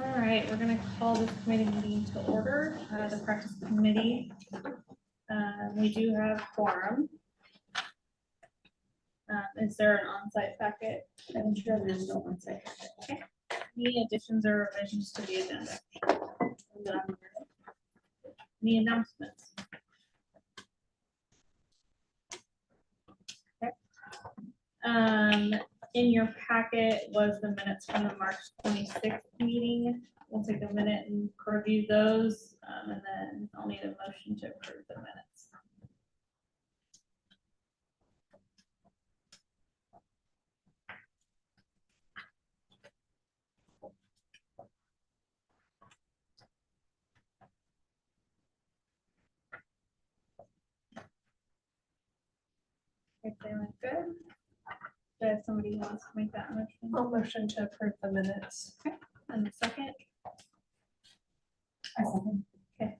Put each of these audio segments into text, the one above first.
All right, we're gonna call this committee meeting to order, the practice committee. We do have quorum. Is there an on-site packet? I'm sure there's no one second. Okay. Any additions or revisions to the agenda? Any announcements? Okay. In your packet was the minutes from the March 26th meeting. We'll take a minute and review those, and then I'll need a motion to approve the minutes. If they look good. Does somebody wants to make that motion? I'll motion to approve the minutes. And the second? Okay.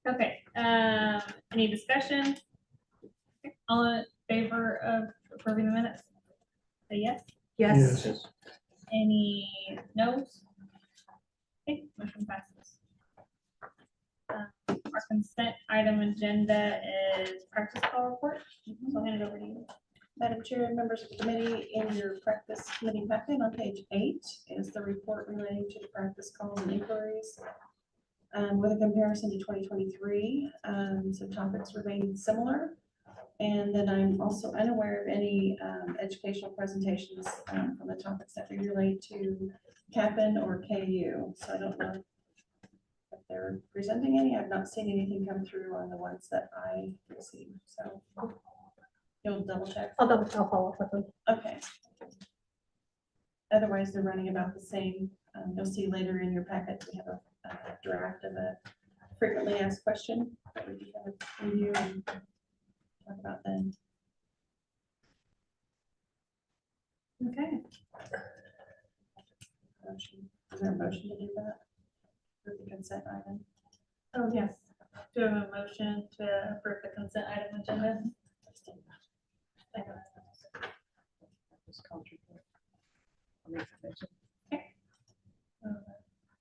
Okay, any discussion? All in favor of approving the minutes? Say yes. Yes. Any no's? Okay, motion passes. Our consent item agenda is practice call report. So I'll hand it over to you. Madam Chair and members of the committee, in your practice committee packet on page 8 is the report relating to the practice calls and inquiries. With a comparison to 2023, some topics remain similar. And then I'm also unaware of any educational presentations from the topics that relate to CAPN or KU. So I don't know if they're presenting any. I've not seen anything come through on the ones that I received. So you'll double check. I'll follow up with them. Okay. Otherwise, they're running about the same. You'll see later in your packet, we have a draft of a frequently asked question that we can kind of review and talk about then. Okay. Is there a motion to do that? For the consent item? Oh, yes. Do I have a motion to approve the consent item agenda? Second.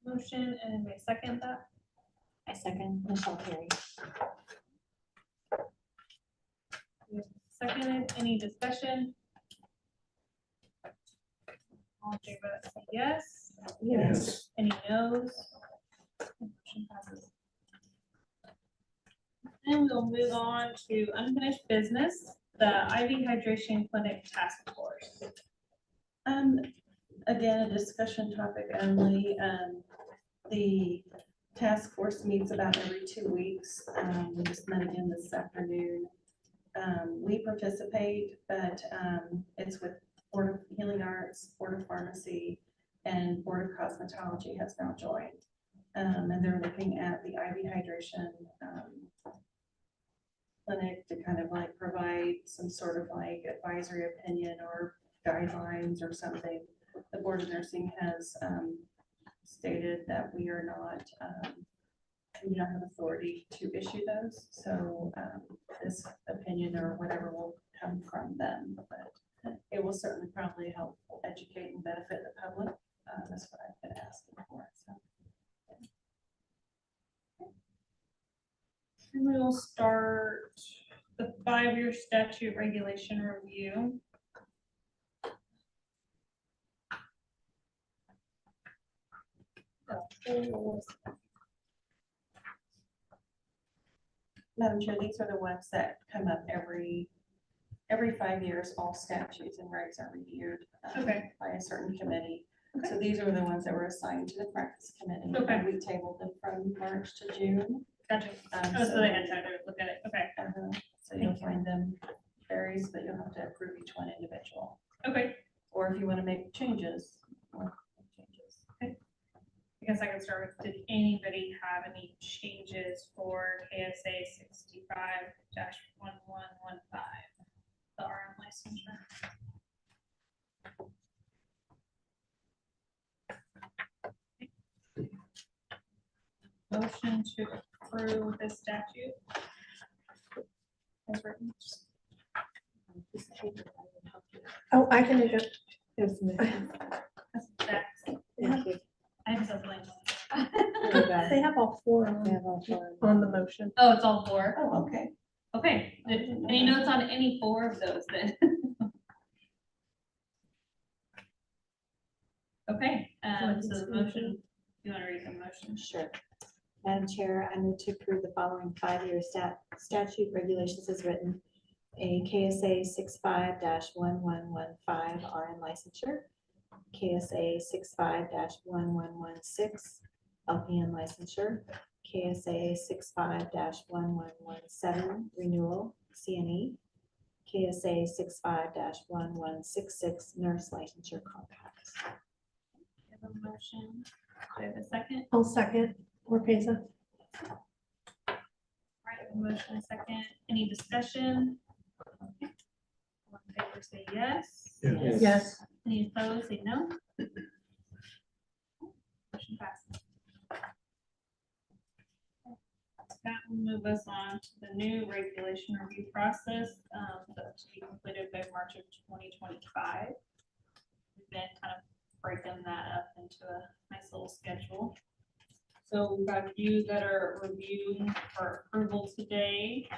Motion, and anybody second that? I second Michelle Perry. Seconded, any discussion? All in favor, say yes. Yes. Any no's? Motion passes. And we'll move on to unfinished business, the IV hydration clinic task force. Again, a discussion topic only. The task force meets about every 2 weeks. We just met again this afternoon. We participate, but it's with Board of Healing Arts, Board of Pharmacy, and Board of Cosmetology has now joined. And they're looking at the IV hydration clinic to kind of like provide some sort of like advisory opinion or guidelines or something. The Board of Nursing has stated that we are not, we don't have authority to issue those. So this opinion or whatever will come from them, but it will certainly probably help educate and benefit the public. That's what I've been asking for. So. And we will start the 5-year statute regulation review. Madam Chair, these are the ones that come up every 5 years. All statutes and regs are reviewed Okay. by a certain committee. So these are the ones that were assigned to the practice committee. Okay. We tabled them from March to June. Gotcha. Oh, so they had time to look at it. Okay. So you'll find them varies, but you'll have to approve each one individual. Okay. Or if you want to make changes. I guess I can start with, did anybody have any changes for KSA 65-1115, the RM licensure? Motion to approve this statute. Oh, I can do it. There's me. That's facts. Thank you. I have something. You got it. They have all four We have all four. on the motion. Oh, it's all four. Oh, okay. Okay, any notes on any four of those then? Okay, so the motion, you wanna read the motion? Sure. Madam Chair, I move to approve the following 5-year statute regulations as written. A KSA 65-1115 RN licensure, KSA 65-1116 LPN licensure, KSA 65-1117 renewal CNE, KSA 65-1166 nurse licensure compacts. We have a motion, do I have a second? I'll second. Orpeza. Right, a motion, a second, any discussion? Okay. All in favor say yes. Yes. Yes. Any opposed, say no. Motion passes. That will move us on to the new regulation review process, that's to be completed by March of 2025. We've been kind of breaking that up into a nice little schedule. So we've got a few that are reviewed for approval today.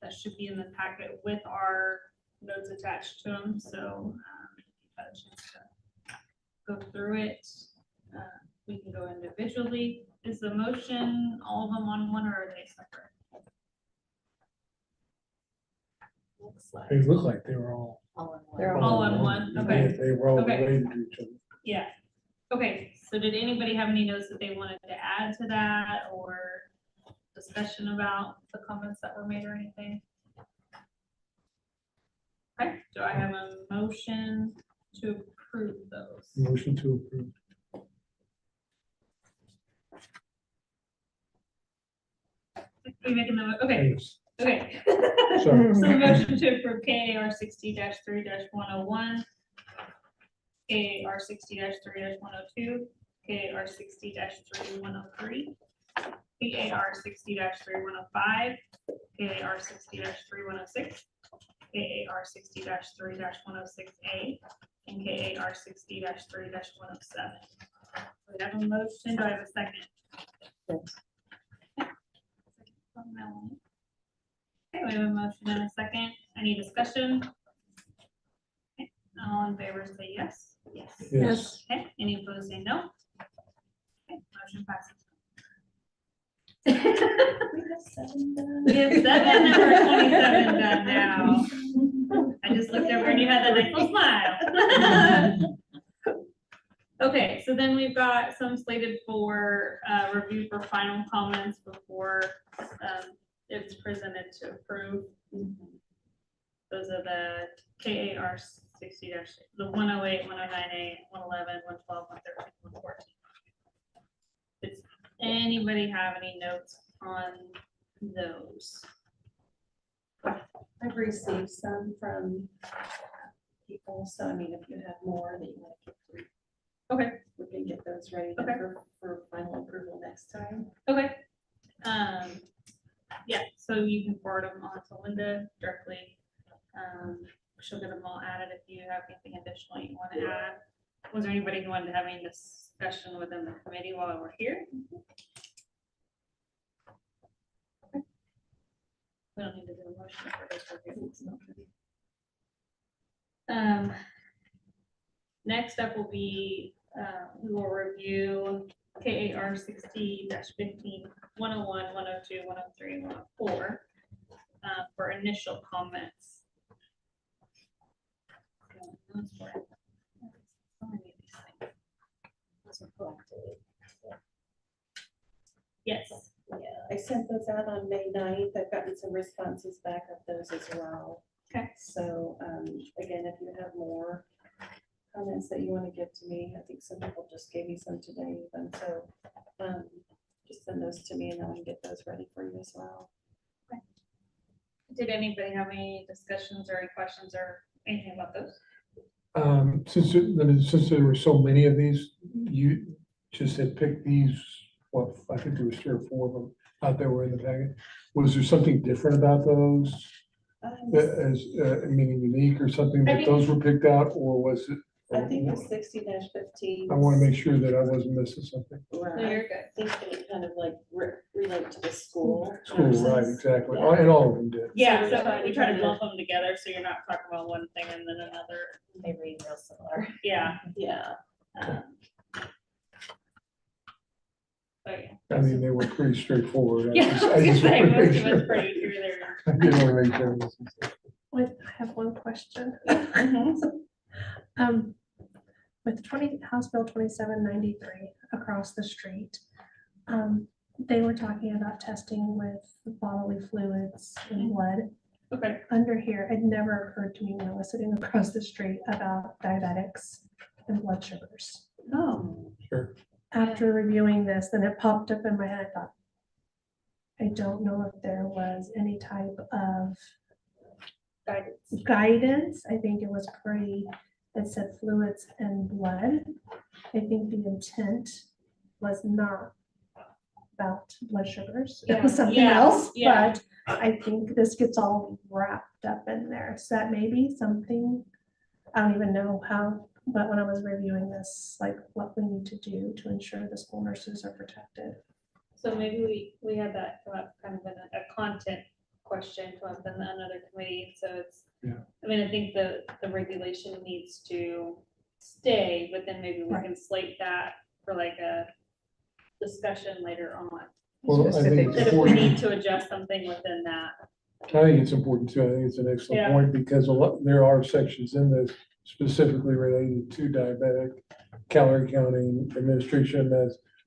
That should be in the packet with our notes attached to them, so you've had a chance to go through it. We can go individually. Is the motion all of them on one, or are they separate? Looks like They look like they were all. all in one. They're All on one, okay. They were all Okay. related to each other. Yeah. Okay, so did anybody have any notes that they wanted to add to that, or discussion about the comments that were made or anything? Okay, do I have a motion to approve those? Motion to approve. Are you making the, okay, Yes. okay. Sorry. So the motion to approve KAR 60-3-101, KAR 60-3-102, KAR 60-3103, KAR 60-3105, KAR 60-3106, KAR 60-3-106A, and KAR 60-3-107. We have a motion, do I have a second? From Melanie. Okay, we have a motion and a second. Any discussion? Okay, all in favor say yes. Yes. Yes. Okay, any opposed say no. Okay, motion passes. We have 7 done. We have 7 number 27 done now. I just looked over and you had that nice little smile. Okay, so then we've got some slated for review for final comments before it's presented to approve. Those are the KAR 60, the 108, 109A, 111, 112, 113, 114. Does anybody have any notes on those? I've received some from people, so I mean, if you have more that you want to keep, Okay, we can get those ready then Okay. for final approval next time. okay. Yeah, so you can forward them on to Linda directly. She'll get them all added if you have anything additional you want to add. Was there anybody who wanted to have any discussion within the committee while we're here? Okay. We don't need to do a motion for this. Next up will be, we will review KAR 60-15, 101, 102, 103, 104 for initial comments. Yes, I sent those out on May 9th. I've gotten some responses back of those as well. Okay. So, again, if you have more comments that you want to give to me, I think some people just gave me some today, and so, just send those to me and then I can get those ready for you as well. did anybody have any discussions or any questions or anything about those? Since there were so many of these, you just had picked these, well, I think there was 3 or 4 of them out there were in the packet. Was there something different about those? as, meaning unique or something, I that think- those were picked out, or was it? I think the 60-15. I want to make sure that I wasn't missing something. No, you're good. I think they kind of like relate to the school. School, right, nurses. exactly, Yeah. and all of them did. Yeah, So so we're we try to trying to- lump them together, so you're not talking about one thing and then another. They read real similar. Yeah. Yeah, But yeah. I mean, they were pretty straightforward. Yeah, I was gonna say, wanna make most of sure- it's pretty through there. I did want to make sure. this is- Wait, I have one question. Mhm. With House Bill 2793 across the street, they were talking about testing with bodily fluids and blood. Okay. Under here, it never occurred to me when I was sitting across the street about diabetics and blood sugars. Oh, Sure. After reviewing this, then it popped up in my head, I thought, I don't know if there was any type of guidance. I think it was pretty, it said fluids and blood. I think the intent was not about blood sugars. It was Yeah, something yeah, else, yeah. but I think this gets all wrapped up in there. So that may be something, I don't even know how, but when I was reviewing this, like what we need to do to ensure the school nurses are protected. So maybe we had that come up kind of in a content question come up in another committee, so it's. Yeah. I mean, I think the regulation needs to stay, but then maybe we Right. can slate that for like a discussion later on. Well, I think That it's if we need important, to adjust something within that. I think it's important too. I think it's an excellent Yeah. point because there are sections in this specifically related to diabetic calorie counting administration.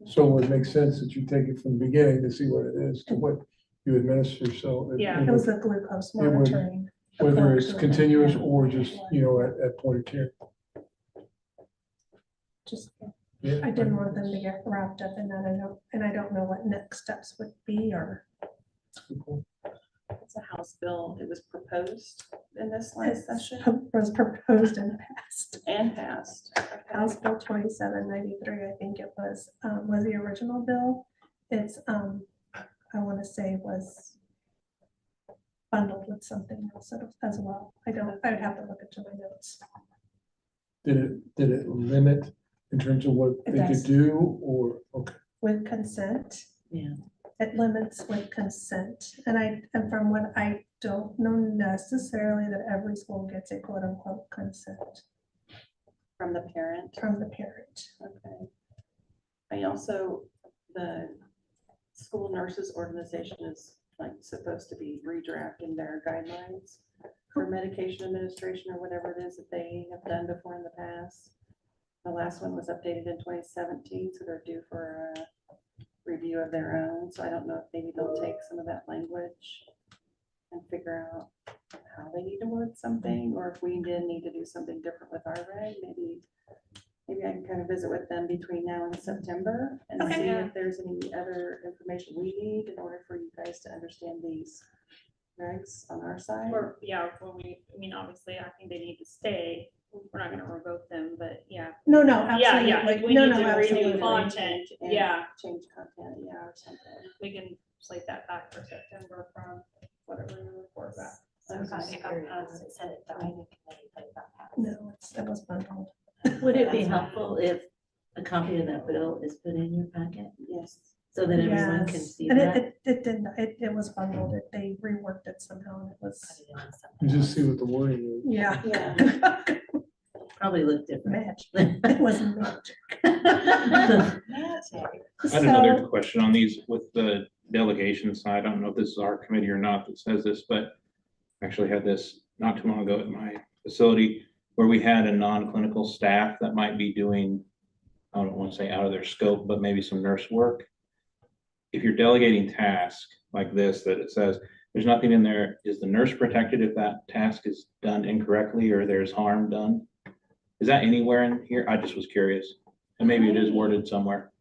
So it would make sense that you take it from the beginning to see what it is to what you administer. So Yeah. It was the glucose would- monitoring. whether it's Correct. continuous or just, at point of care. Just, Yeah. I didn't want them to get wrapped up in that. I don't know what next steps would be or. it's a House bill. It was proposed in this last session Was proposed and passed. and passed. House Bill 2793, I think it was the original bill. It's, I want to say was bundled with something else as well. I would have to look into my notes. Did it limit in terms of what It they does. could do or, okay, With consent. Yeah. It limits with consent. And from what I don't know necessarily that every school gets a quote unquote consent From the parent. from the parent. Okay. I also, the school nurses organization is like supposed to be redrafting their guidelines for medication administration or whatever it is that they have done before in the past. The last one was updated in 2017, so they're due for a review of their own. So I don't know if maybe they'll take some of that language and figure out how they need to word something, or if we did need to do something different with our reg, maybe I can kind of visit with them between now and September and Okay. see if there's any other information we need in order for you guys to understand these regs on our side. Or, yeah, obviously, I think they need to stay. We're not gonna revoke them, but yeah. No, Yeah, yeah, absolutely. if we No, need no, to redo absolutely. content, And yeah, Change content, yeah, or something. we can slate that back for September from whatever we report back. So it's not about us, it said it died in committee, but about us. No, it was bundled. Would it be helpful if a copy of that bill is put in your packet Yes. so that everyone can Yes. see And that? it didn't, it was bundled. They reworked it somehow and it was, Put it on something you just else. see what the wording is. yeah. Yeah. Probably look different. Match. It wasn't magic. Magic. I had another So, question on these with the delegation side. I don't know if this is our committee or not that says this, but I actually had this not too long ago at my facility where we had a non-clinical staff that might be doing, I don't want to say out of their scope, but maybe some nurse work. If you're delegating tasks like this, that it says, there's nothing in there, is the nurse protected if that task is done incorrectly or there's harm done? Is that anywhere in here? I just was curious. And maybe it is worded somewhere.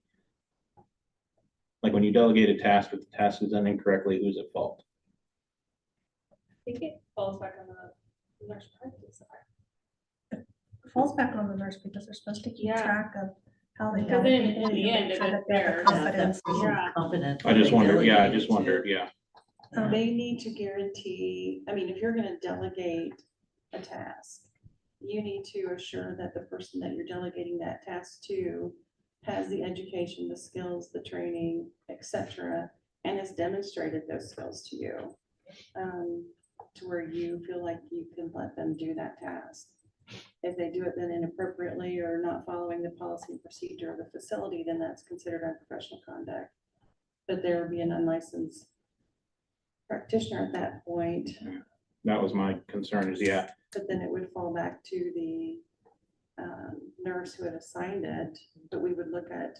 Like when you delegate a task, if the task is done incorrectly, who's at fault? I think it falls back on the nurse practice. it falls back on the nurse because they're supposed to keep Yeah. track of how they. Because done in the and end, make it sure is that they have theirs. the competence. Yeah. Confident. I just they wondered, yeah, I delegated just to. wondered, yeah. They need to guarantee, I mean, if you're gonna delegate a task, you need to assure that the person that you're delegating that task to has the education, the skills, the training, et cetera, and has demonstrated those skills to you. To where you feel like you can let them do that task. If they do it then inappropriately or not following the policy and procedure of the facility, then that's considered unprofessional conduct. But there would be an unlicensed practitioner at that point, That was my concern is, yeah, but then it would fall back to the nurse who had assigned it. But we would look at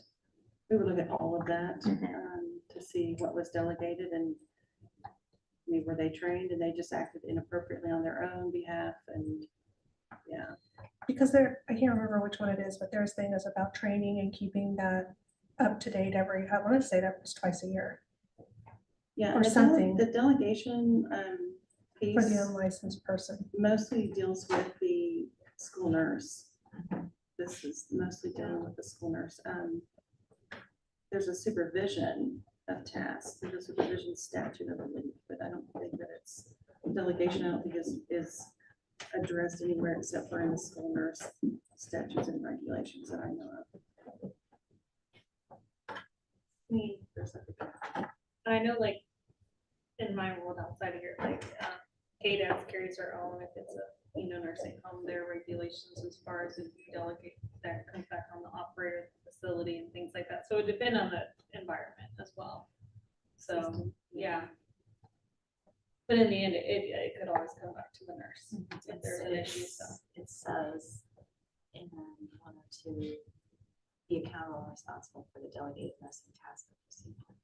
all of that to see what was delegated and I mean, were they trained and they just acted inappropriately on their own behalf and, yeah. Because there, I can't remember which one it is, but there's things about training and keeping that up to date every, I want to say that was twice a year Yeah. Or and something. The delegation for the piece unlicensed person. mostly deals with the school nurse. This is mostly dealing with the school nurse. There's a supervision of tasks, there's a supervision statute, I believe, but I don't think that it's delegation, I don't think is addressed anywhere except for in the school nurse statutes and regulations that I know of. There's like I know like in my world outside of here, like KDAS carries their own, if it's a, nursing home, their regulations as far as if you delegate, that comes back on the operator of the facility and things like that. So it depends on the environment as well. So, yeah. But in the end, it could always come back to the nurse if there's an issue, so. It says in 102, be accountable and responsible for the delegated nursing task of procedure.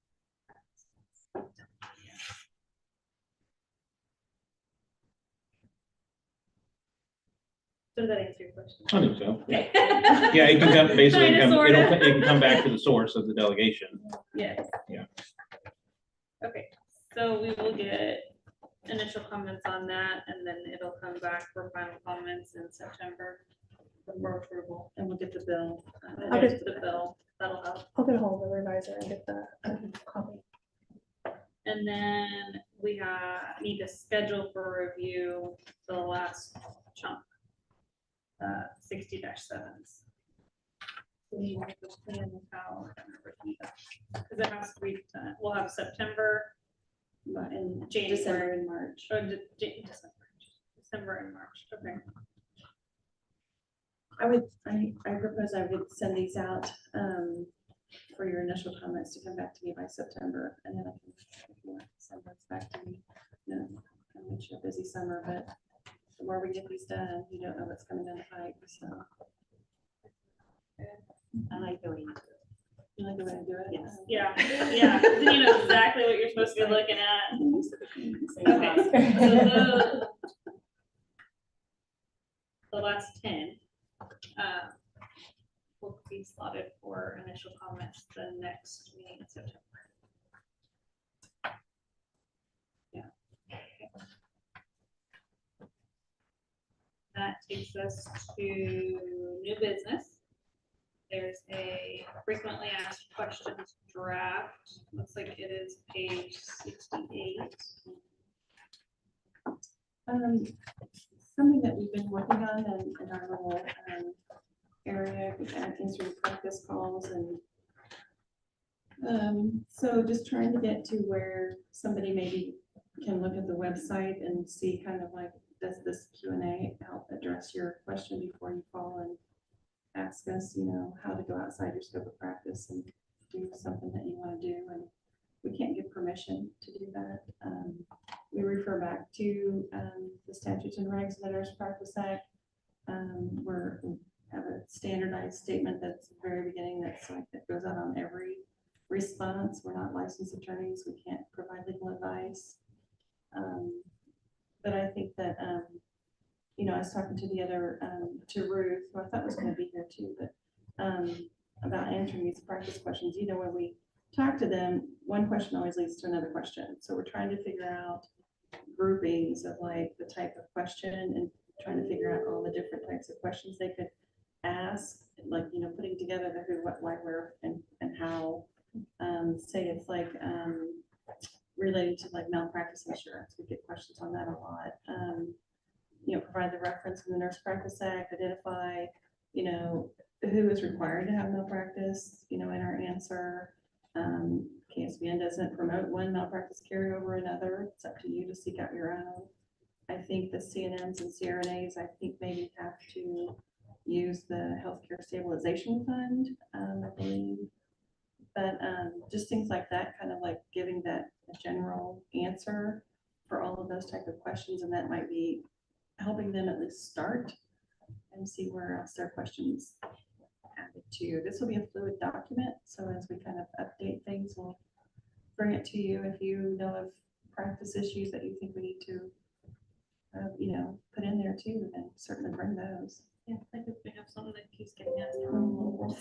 Does that answer your question? I think so. Okay. Yeah, it can come, basically, Kinda, sorta. it can come back to the source of the delegation. Yes. Yeah. Okay, so we will get initial comments on that, and then it'll come back for final comments in September for approval. and we'll get the bill. I'll There's get- the bill, that'll help. I'll get a hold of the revisor and get the copy. And then we need to schedule for review the last chunk, 60-7s. We need to plan how, because it has to be, we'll have September, In January. December and March. or December and March, okay. I propose I would send these out for your initial comments to come back to me by September, and then I can, if you want to send those back to me. No, I'm not sure, busy summer, but the more we get these done, you don't know what's coming down the pike, so. I like the way you do it. You like the way I do it? Yes. Yeah, then you know exactly what you're supposed to be looking at. Okay, so the last 10 will be slotted for initial comments the next meeting in September. Yeah. Okay. That takes us to new business. There's a frequently asked questions draft. Looks like it is page 68. Something that we've been working on in our little area, answering practice calls and so just trying to get to where somebody maybe can look at the website and see kind of like, does this Q&A help address your question before you call and ask us, how to go outside your scope of practice and do something that you want to do, and we can't give permission to do that. We refer back to the statutes and regs of the Nurse Practice Act. We have a standardized statement that's the very beginning that's like, that goes out on every response. We're not licensed attorneys. We can't provide legal advice. But I think that, I was talking to the other, to Ruth, who I thought was going to be here too, but about answering these practice questions. When we talk to them, one question always leads to another question. So we're trying to figure out groupings of like the type of question and trying to figure out all the different types of questions they could ask, like, putting together the who, what, why, where, and how. Say it's like, relating to like malpractice insurance. We get questions on that a lot. You know, provide the reference in the Nurse Practice Act, identify, you know, who is required to have malpractice, you know, in our answer. KSBN doesn't promote one malpractice carrier over another. It's up to you to seek out your own. I think the CNMs and CRNAs, I think maybe have to use the Healthcare Stabilization Fund, I believe. But just things like that, kind of like giving that a general answer for all of those type of questions, and that might be helping them at least start and see where else their questions added to. This will be a fluid document, so as we kind of update things, we'll bring it to you. If you know of practice issues that you think we need to, you know, put in there too, then certainly bring those. Yeah, I think we have something that keeps getting asked around the world.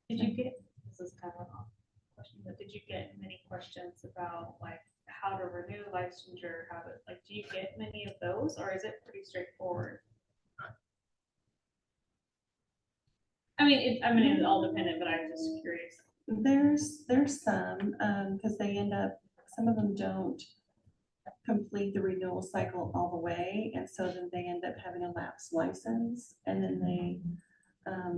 Did you get, this is kind of an off question, but did you get many questions about like how to renew licensure, how to, like, do you get many of those, or is it pretty straightforward? I mean, it's all dependent, but I'm just curious. There's some, because they end up, some of them don't complete the renewal cycle all the way, and so then they end up having a lapsed license, and then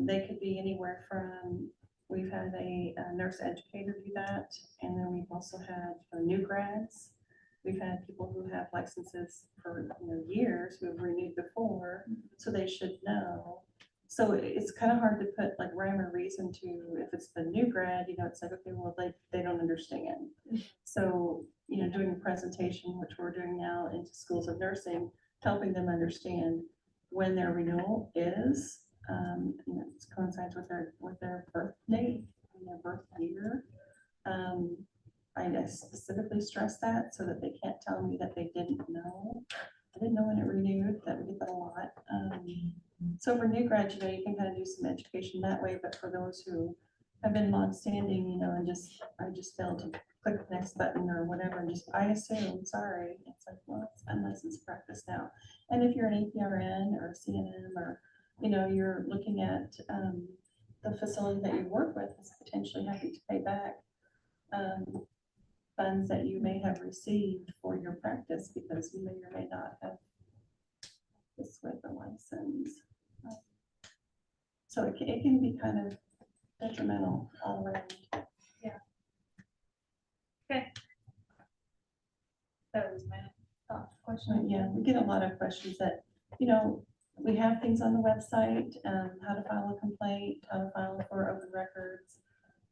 they could be anywhere from, we've had a nurse educator do that, and then we've also had new grads. We've had people who have licenses for, you know, years, who have renewed before, so they should know. So it's kind of hard to put like rhyme or reason to, if it's the new grad, you know, it's like, okay, well, they don't understand. So, you know, doing a presentation, which we're doing now into schools of nursing, helping them understand when their renewal is, you know, it coincides with their birth date and their birth year. I specifically stress that so that they can't tell me that they didn't know. I didn't know when it renewed, that we get that a lot. So for new grads, you know, you can kind of do some education that way, but for those who have been longstanding, you know, and I just failed to click the next button or whatever, and just, I assume, sorry. It's like, well, it's unlicensed practice now. And if you're an APRN or a CNM, or, you know, you're looking at the facility that you work with is potentially having to pay back funds that you may have received for your practice because you may or may not have this with a license. So it can be kind of detrimental all around. That was my thought question. But yeah, we get a lot of questions that, you know, we have things on the website, how to file a complaint, how to file for open records,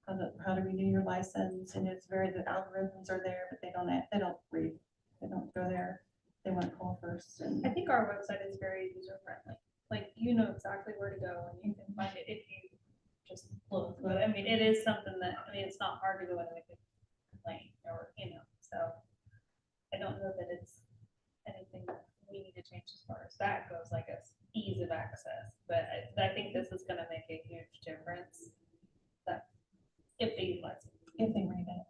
how to renew your license, and it's very, the algorithms are there, but they don't read, they don't go there. They want to call first. And I think our website is very user friendly. Like, you know exactly where to go and you can find it if you just look. But I mean, it is something that, I mean, it's not hard to go in and make a complaint or, you know, so I don't know that it's anything that we need to change as far as that goes, like a ease of access. But I think this is gonna make a huge difference that if they utilize it. if they read it,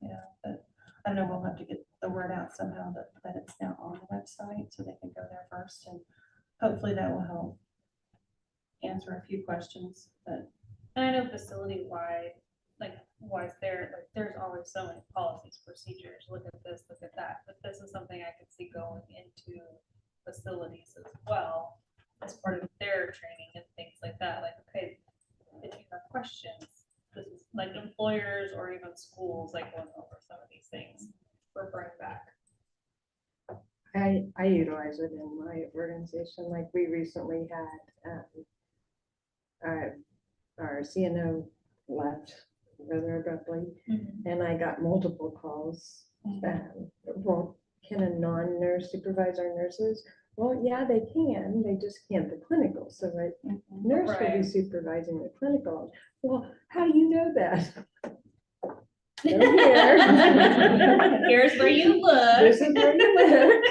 yeah, but I don't know, we'll have to get the word out somehow that it's now on the website so they can go there first, and hopefully that will help answer a few questions, but And I know facility-wide, like, there's always so many policies, procedures, look at this, look at that, but this is something I could see going into facilities as well, as part of their training and things like that, like, okay, if you have questions, this is like employers or even schools, like, going over some of these things, or bring back. I utilize it in my organization, like we recently had our CNO left rather abruptly, and I got multiple calls. Well, can a non-nurse supervise our nurses? Well, yeah, they can, they just can't the clinical, so a nurse will be Right. supervising the clinical. Well, how do you know that? Go here. Here's where you look. This is where you live.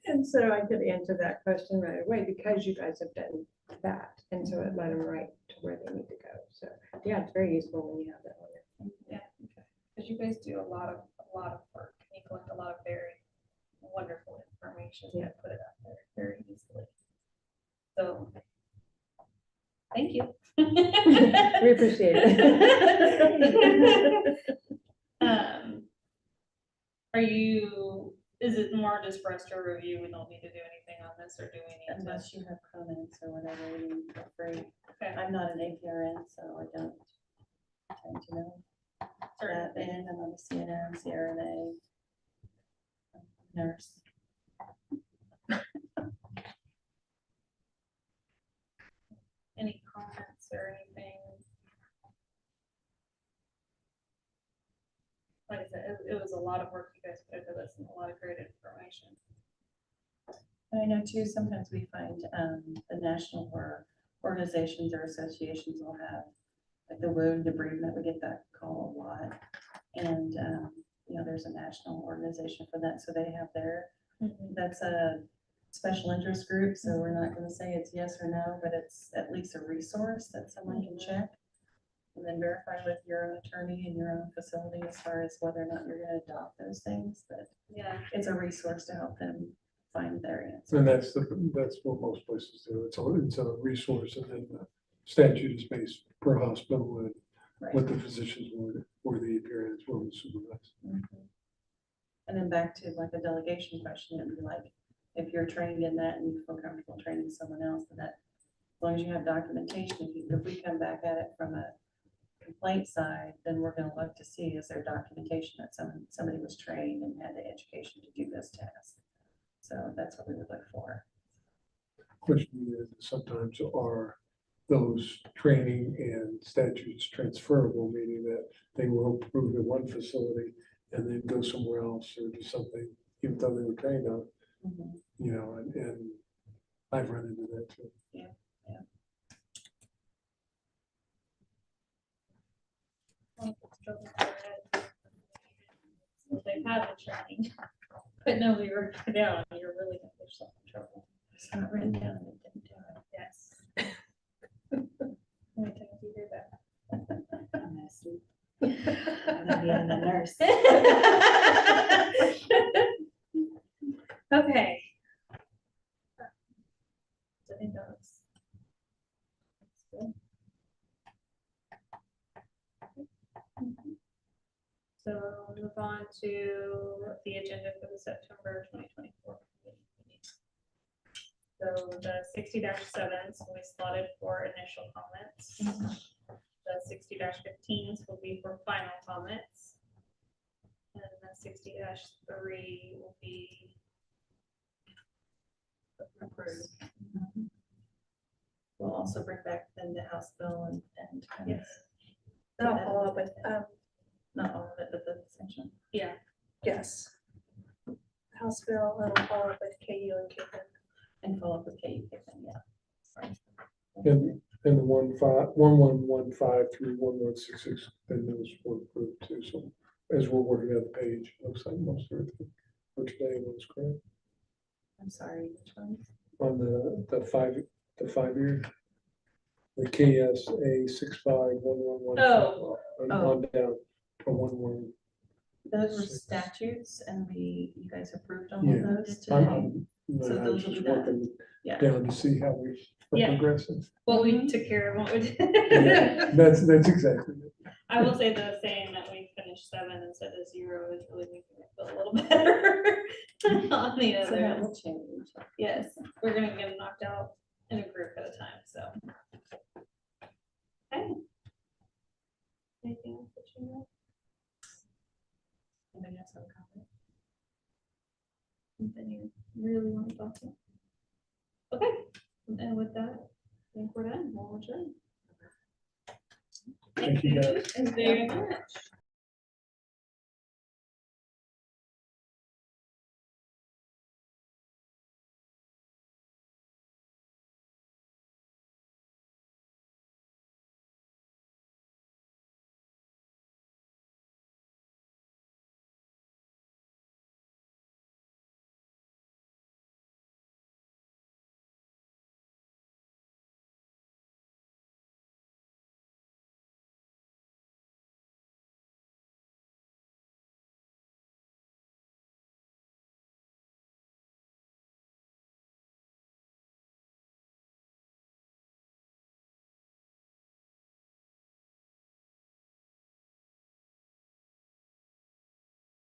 And so I could answer that question right away because you guys have done that. And so it led them right to where they need to go. So yeah, it's very useful when you have that on there. Yeah, because you guys do a lot of work, and you collect a lot of very wonderful information, Yeah. and put it out there very easily. So, thank you. We appreciate it. Is it more just for us to review? We don't need to do anything on this, or do we need to? Unless you have comments or whatever, you feel free. Okay. I'm not an APRN, so I don't tend to know that. And I'm on the CNN, CRNA, nurse. Any comments or anything? Like I said, it was a lot of work you guys put into this and a lot of great information. I know too, sometimes we find the national or organizations or associations will have, like the wound debridement, we get that call a lot. And, you know, there's a national organization for that, so they have their, that's a special interest group, so we're not gonna say it's yes or no, but it's at least a resource that someone can check. And then verify with your own attorney and your own facility as far as whether or not you're gonna adopt those things, but Yeah. it's a resource to help them find their answer. And that's what most places do. It's a resource, and then the statute is based per hospital and Right. what the physicians would, or the appearance will supervise. Mhm. And then back to like a delegation question, it'd be like, if you're trained in that and you feel comfortable training someone else, then that, as long as you have documentation, if we come back at it from a complaint side, then we're gonna look to see, is there documentation that somebody was trained and had the education to do this task? So that's what we would look for. Question is, sometimes are those training and statutes transferable, meaning that they will approve in one facility and then go somewhere else or do something, even though they were trained on, you know, and I've run into that too. They've had the training, but nobody wrote it down. You're really gonna push yourself in trouble. It's not written down, and it didn't do it. Yes. How many times do you hear that? I'm gonna sleep. I'm gonna be in the nurse. Okay. So I think that was. that's good. So we'll move on to the agenda for the September 2024 meeting. So the 60-7s will be slotted for initial comments. The 60-15s will be for final comments. And the 60-3 will be approved. We'll also bring back then the House bill and kind of, Yes. And I'll follow up with, not all of it, but the section. Yeah. yes. House bill, and I'll follow up with KU and KPIP. And follow up with KU, yeah. And the 1115 through 1166, then those were approved too. So as we're working on the page, looks like most everything for today was correct. I'm sorry, which one? On the 5-year, the KSA 651115. Oh. On down to 11. Those were Six. statutes and you guys approved all Yeah. of those I'm, today. I'm, So I was those will just be done. working Yeah. down to see how we are Yeah. progressing. Well, we took care of what we did. Yeah, that's exactly it. I will say the saying that we finished 7 instead of 0 is really making me feel a little better on the So that other. will change. Yes, we're gonna get knocked out in a group at a time, so. Okay. Anything else that you know? Anybody else have a comment? Something you really want to talk about? Okay, and with that, I think we're done. We'll adjourn. Thank you, guys. Very much.